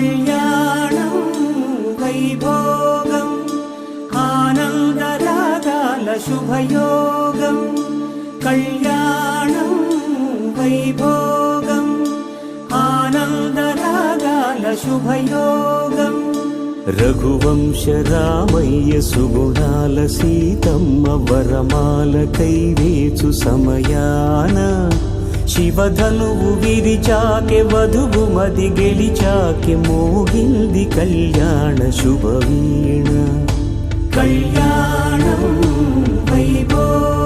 కళ్యాణం వైభోగం ఆనందరాగాల శుభయోగం కళ్యాణం వైభోగం ఆనందరాగాల శుభయోగం రఘువంశ రామయ్య సుగుణాల సీతమ్మ వరమాల కైవేచు సమయాన శివధనువు విరిచాకె వధువు మది గెలిచాకె మోగింది కళ్యాణ శుభవీణ కళ్యాణం వైభోగం